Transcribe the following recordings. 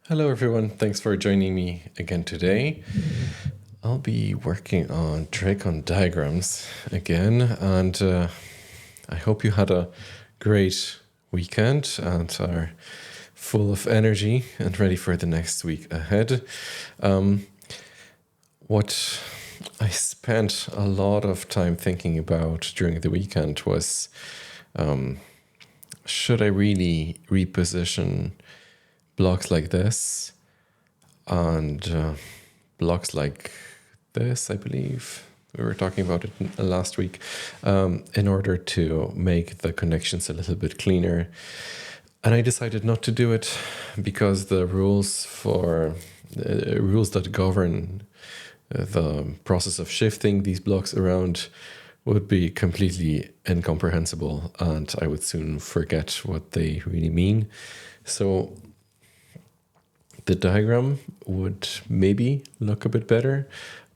Hello, everyone. Thanks for joining me again today. I'll be working on drakon diagrams again, and I hope you had a great weekend and are full of energy and ready for the next week ahead. What I spent a lot of time thinking about during the weekend was should I really reposition blocks like this and blocks like this, I believe. We were talking about it last week, in order to make the connections a little bit cleaner. And I decided not to do it because the rules that govern the process of shifting these blocks around would be completely incomprehensible, and I would soon forget what they really mean. So the diagram would maybe look a bit better,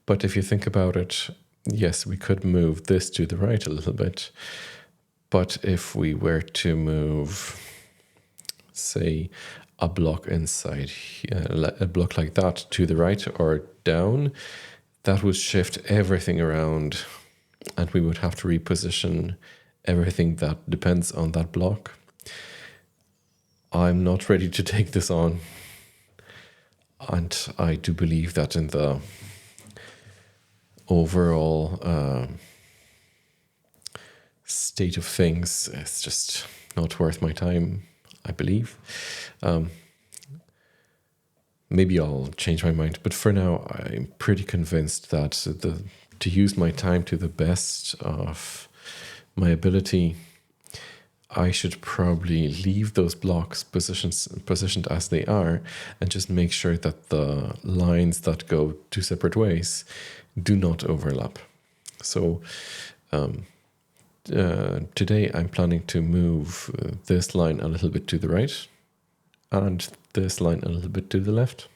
but if you think about it, yes, we could move this to the right a little bit. But if we were to move, say, a block inside, a block like that to the right or down, that would shift everything around, and we would have to reposition everything that depends on that block. I'm not ready to take this on. And I do believe that in the overall state of things, it's just not worth my time, I believe. Maybe I'll change my mind, but for now, I'm pretty convinced that to use my time to the best of my ability, I should probably leave those blocks positioned as they are and just make sure that the lines that go two separate ways do not overlap. So today I'm planning to move this line a little bit to the right and this line a little bit to the left,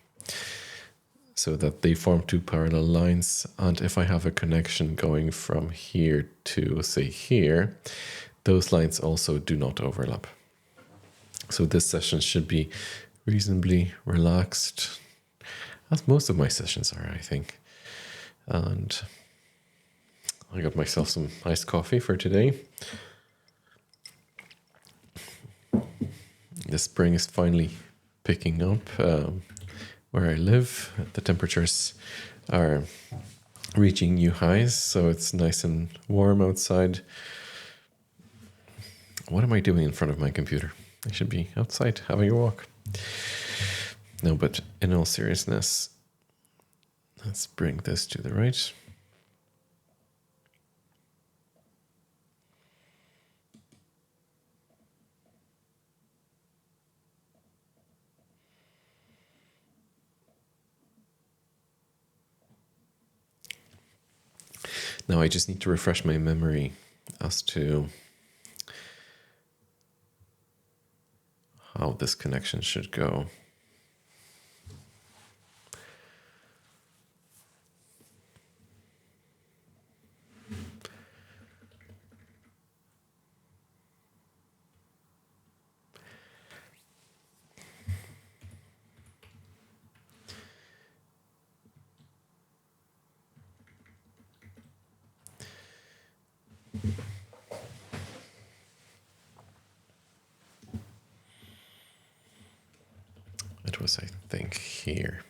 so that they form two parallel lines. And if I have a connection going from here to, say, here, those lines also do not overlap. So this session should be reasonably relaxed, as most of my sessions are, I think. And I got myself some iced coffee for today. The spring is finally picking up where I live. The temperatures are reaching new highs, so it's nice and warm outside. What am I doing in front of my computer? I should be outside having a walk. No, but in all seriousness, let's bring this to the right. Now I just need to refresh my memory as to how this connection should go. It was, I think, here.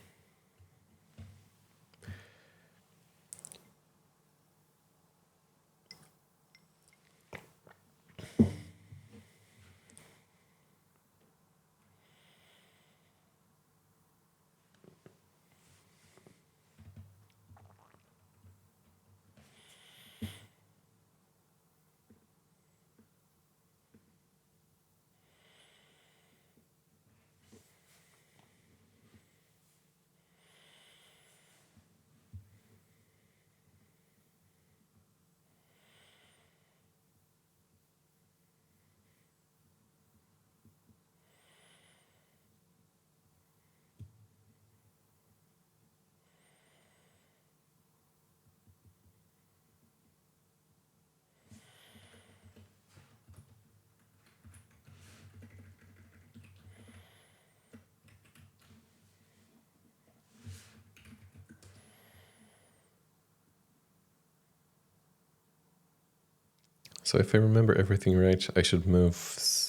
So if I remember everything right, I should move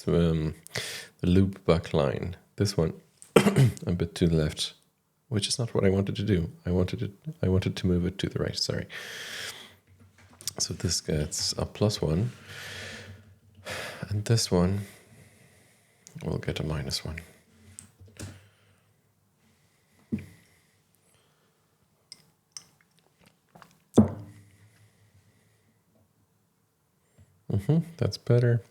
the loop back line, this one, a bit to the left, which is not what I wanted to do. I wanted to move it to the right, sorry. So this gets a +1, and this one will get a -1. That's better.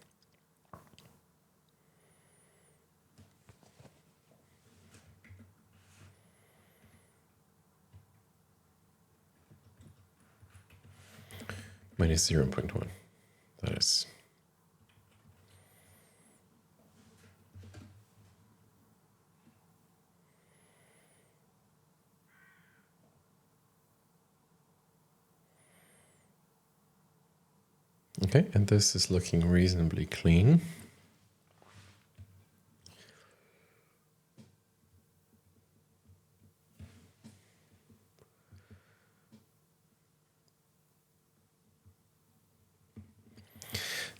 -0.1. That is. Okay, and this is looking reasonably clean.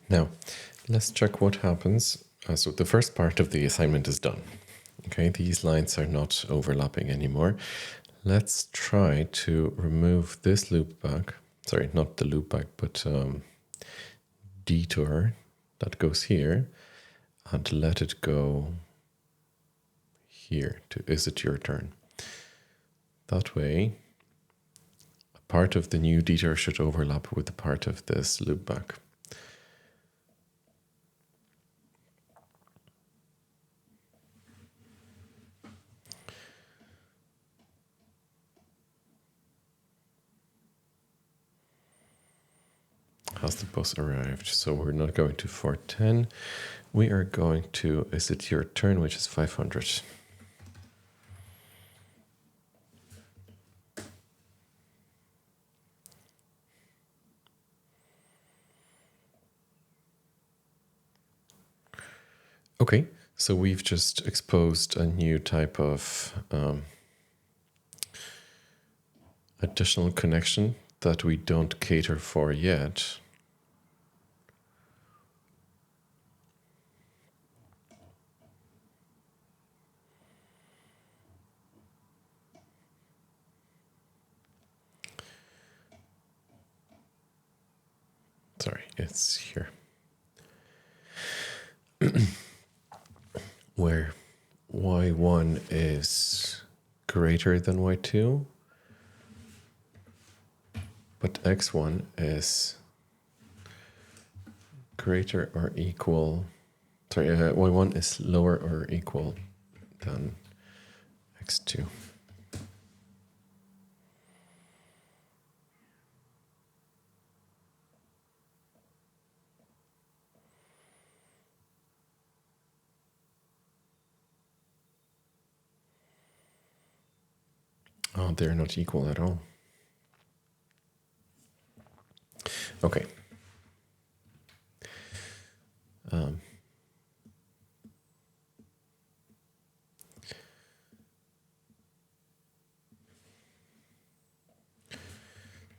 Now, let's check what happens. So the first part of the assignment is done. Okay, these lines are not overlapping anymore. Let's try to remove this loop back. Sorry, not the loop back, but detour that goes here, and let it go here to is it your turn. That way, a part of the new detour should overlap with the part of this loop back. Has the bus arrived? So we're not going to 410. We are going to is it your turn, which is 500. Okay, so we've just exposed a new type of additional connection that we don't cater for yet. Sorry, it's here. Where y1 is greater than y2, but x1 is greater or equal, sorry, y1 is lower or equal than x2. Oh, they're not equal at all. Okay.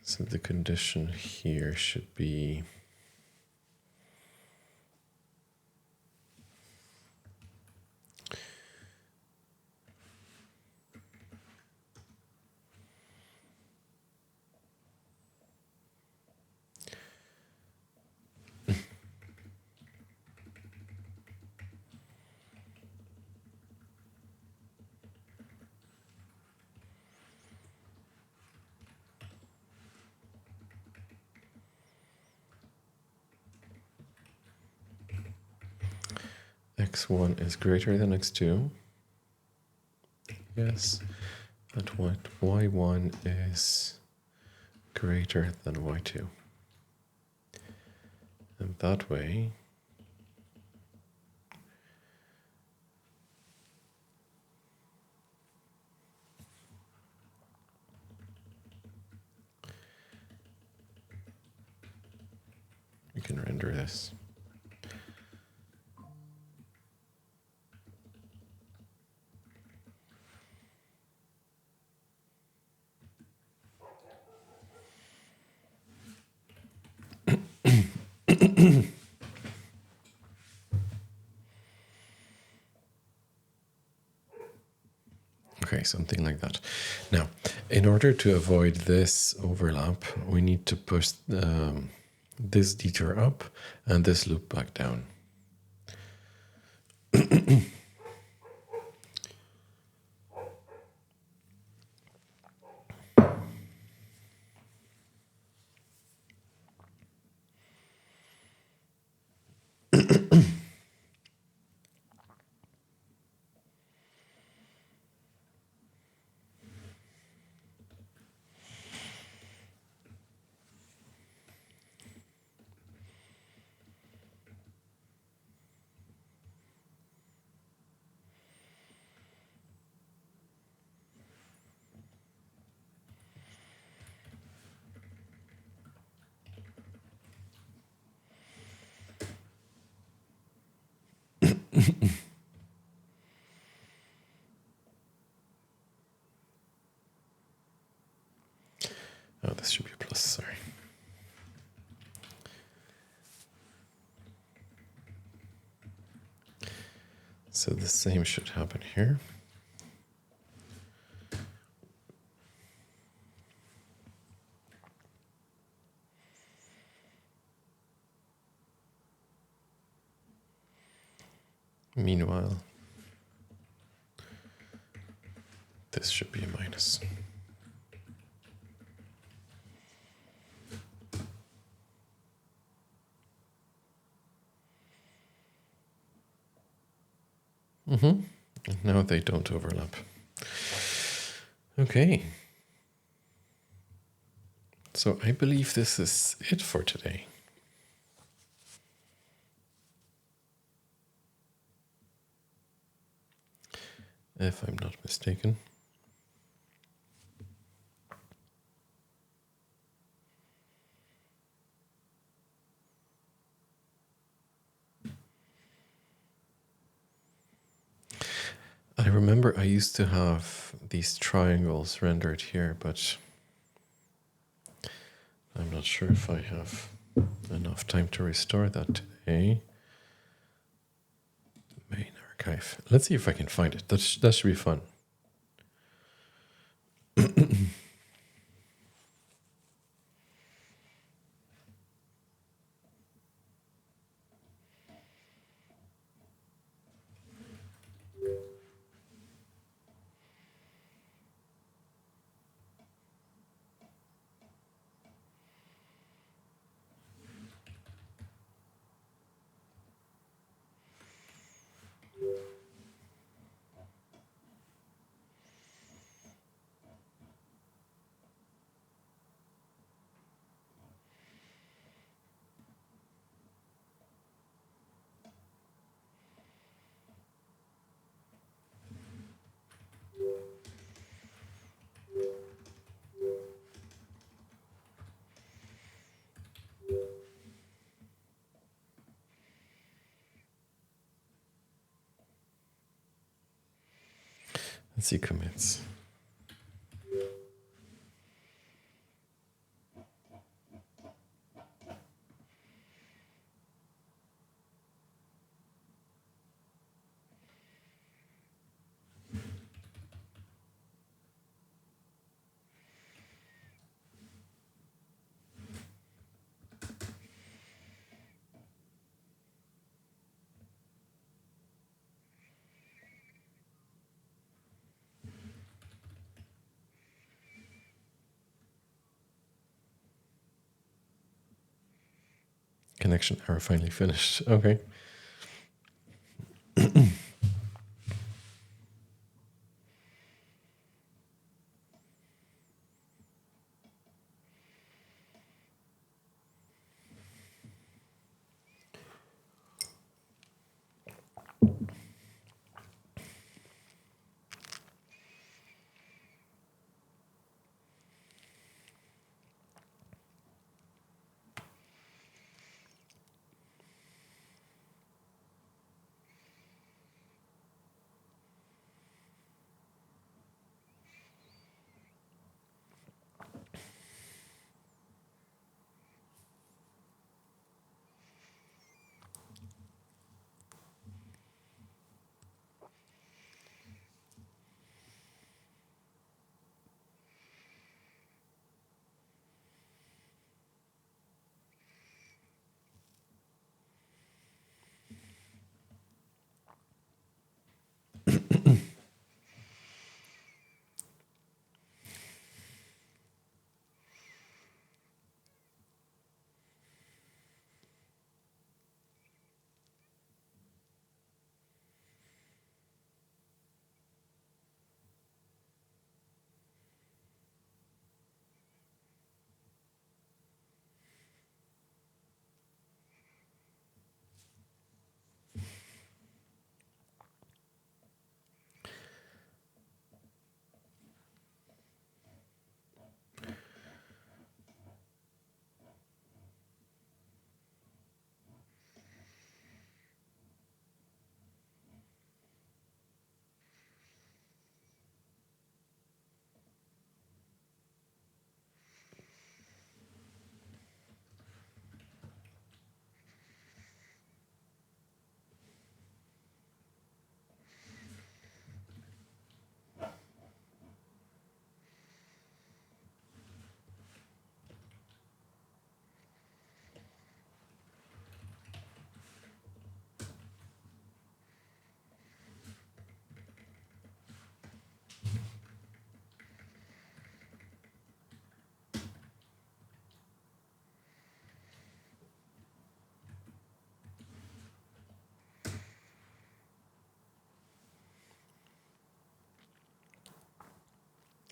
So the condition here should be x1 is greater than x2. Yes. And what y1 is greater than y2. And that way, we can render this. Okay, something like that. Now, in order to avoid this overlap, we need to push this detour up and this loop back down. Oh, this should be a plus, sorry. So the same should happen here. Meanwhile, this should be a minus. And now they don't overlap. Okay. So I believe this is it for today. If I'm not mistaken. I remember I used to have these triangles rendered here, but I'm not sure if I have enough time to restore that today. Main archive. Let's see if I can find it. That should be fun. Let's see commits. Connection error finally finished. Okay.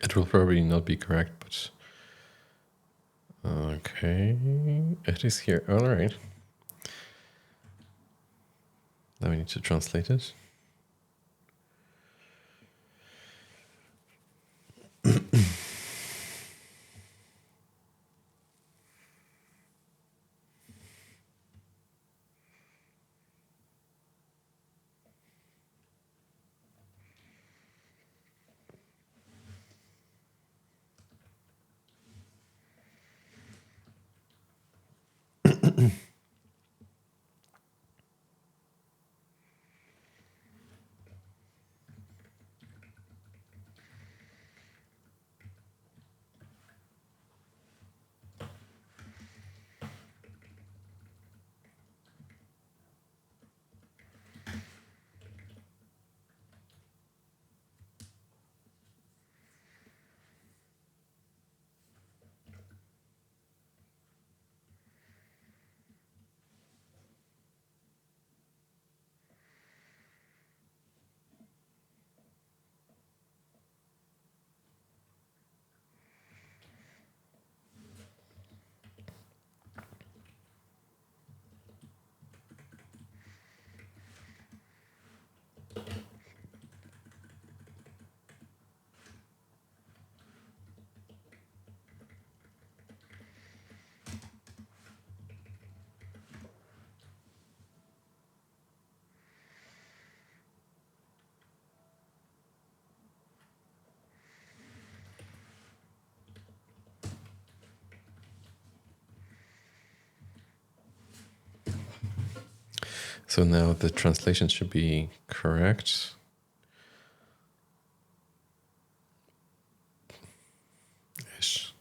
It will probably not be correct, but okay, it is here. All right. Now we need to translate it. So now the translation should be correct. Ish.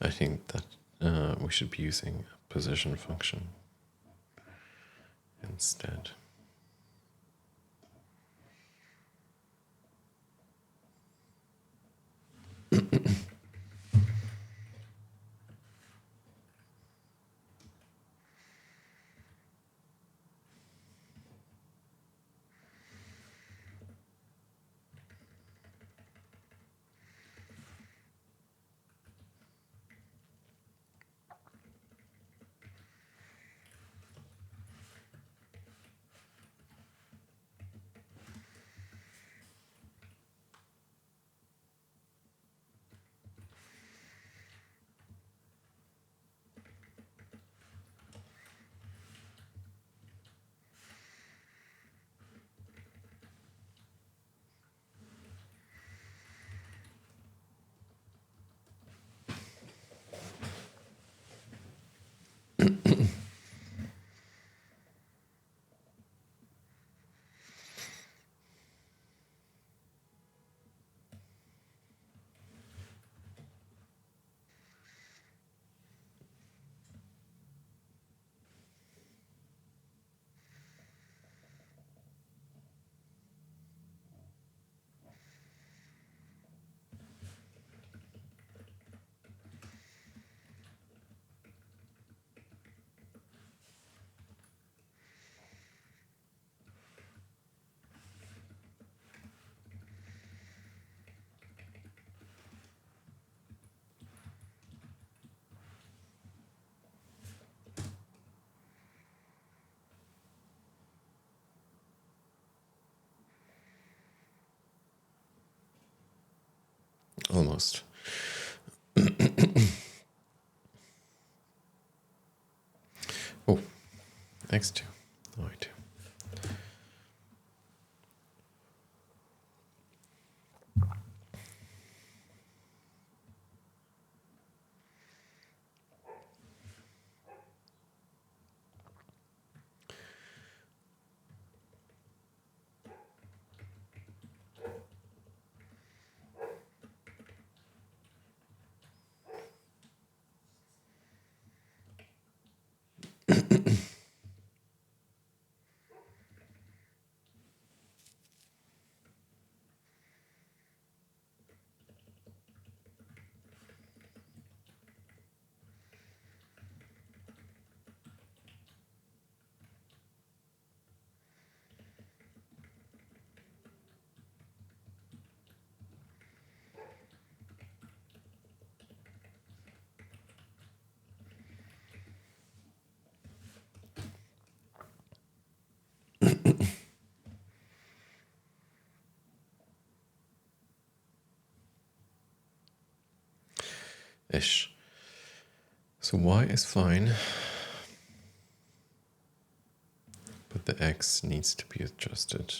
I think that we should be using a position function instead. almost. Oh, X2. Oh, I do. Ish. So y is fine, but the x needs to be adjusted.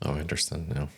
Oh, I understand now.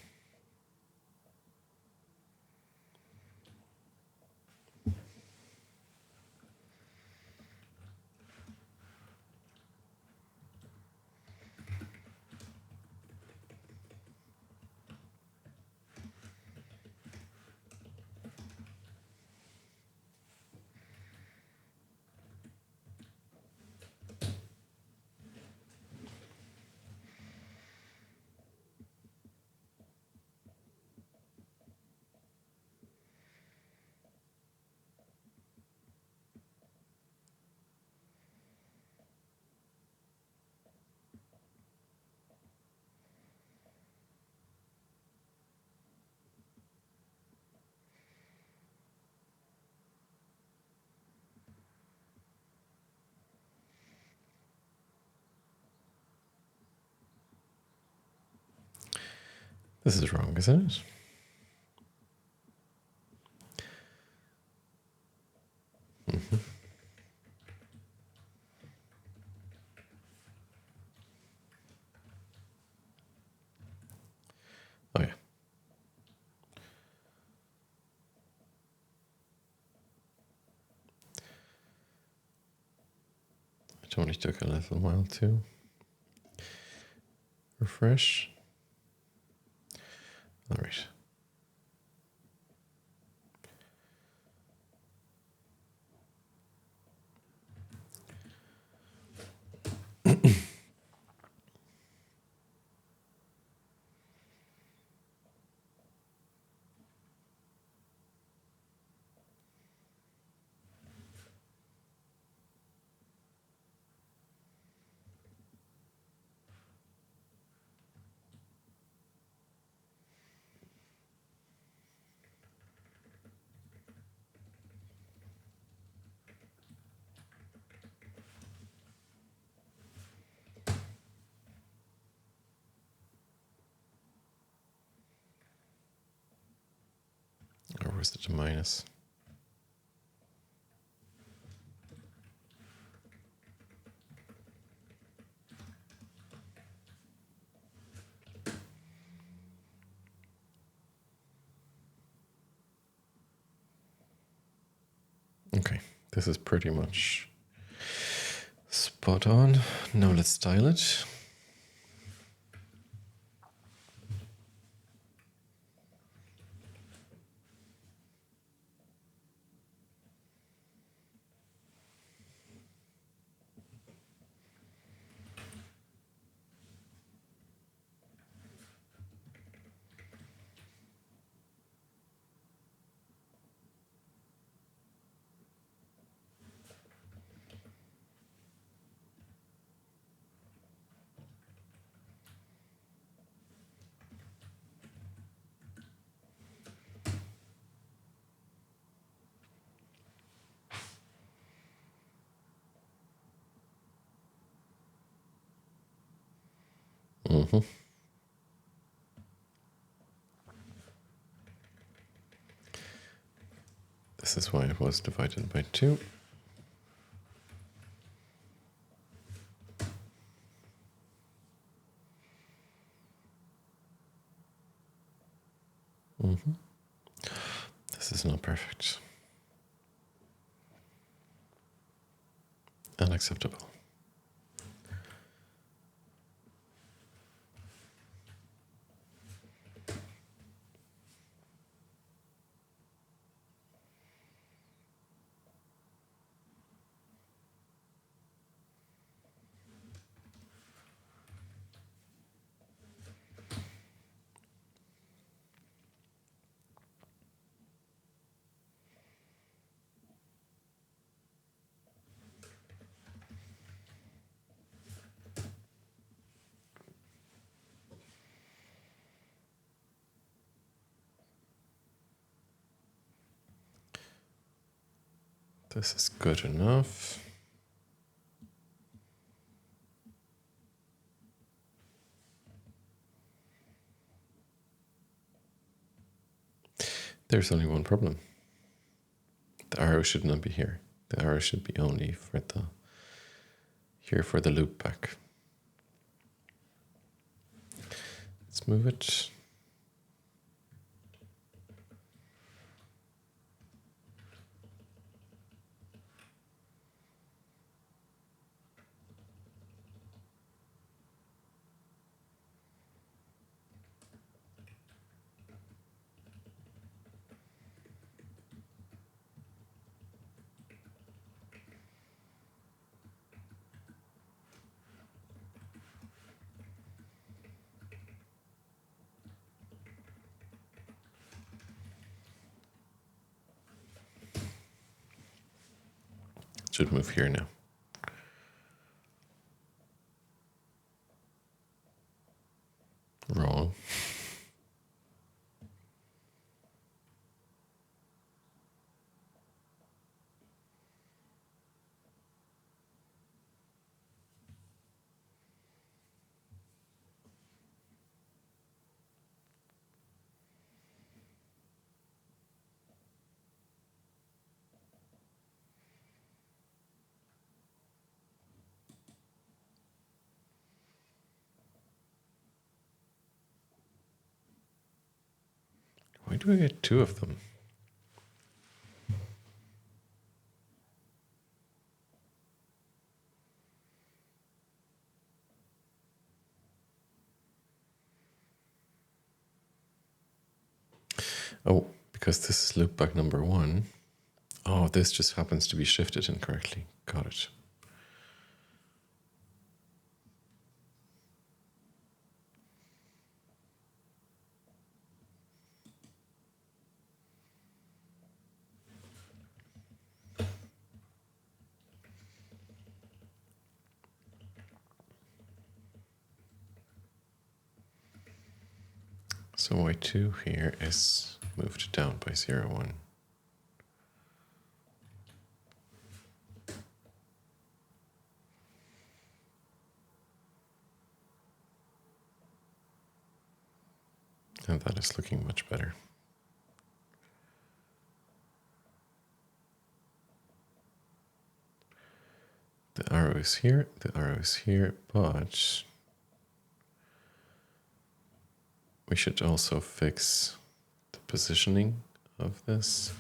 This is wrong, isn't it? Oh, yeah. It only took a little while to refresh. All right. Or was it a minus? Okay, this is pretty much spot on. Now let's style it. Mm-hmm. This is why it was divided by 2. Mm-hmm. This is not perfect. Unacceptable. This is good enough. There's only one problem. The arrow should not be here. The arrow should be only for the loop back. Let's move it. Should move here now. Wrong. Why do I get 2 of them? Oh, because this is loopback number 1. Oh, this just happens to be shifted incorrectly. Got it. So y2 here is moved down by 0, 1. And that is looking much better. The arrow is here, the arrow is here, but we should also fix the positioning of this.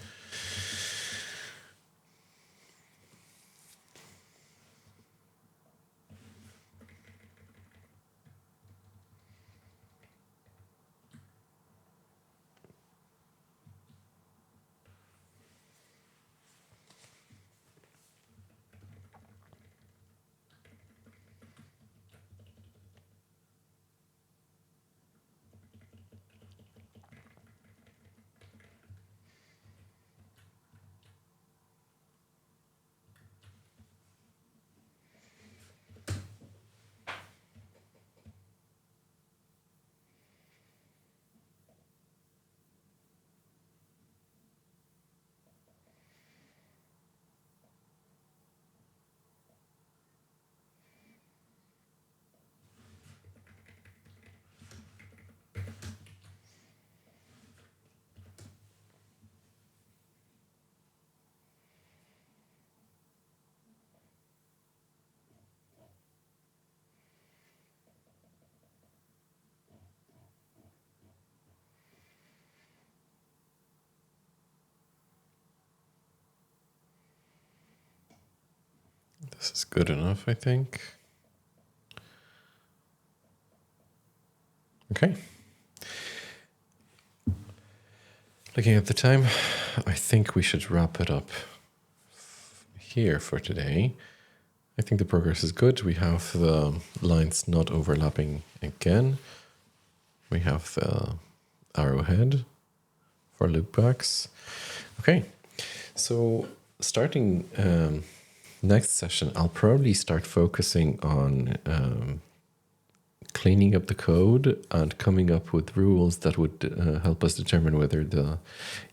This is good enough, I think. Okay. Looking at the time, I think we should wrap it up here for today. I think the progress is good. We have the lines not overlapping again. We have the arrowhead for loopbacks. Okay, so starting next session, I'll probably start focusing on cleaning up the code and coming up with rules that would help us determine whether the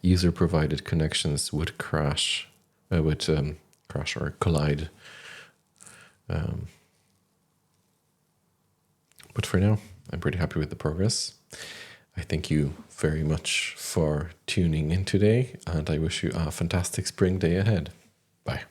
user-provided connections would crash or collide. But for now, I'm pretty happy with the progress. I thank you very much for tuning in today, and I wish you a fantastic spring day ahead. Bye.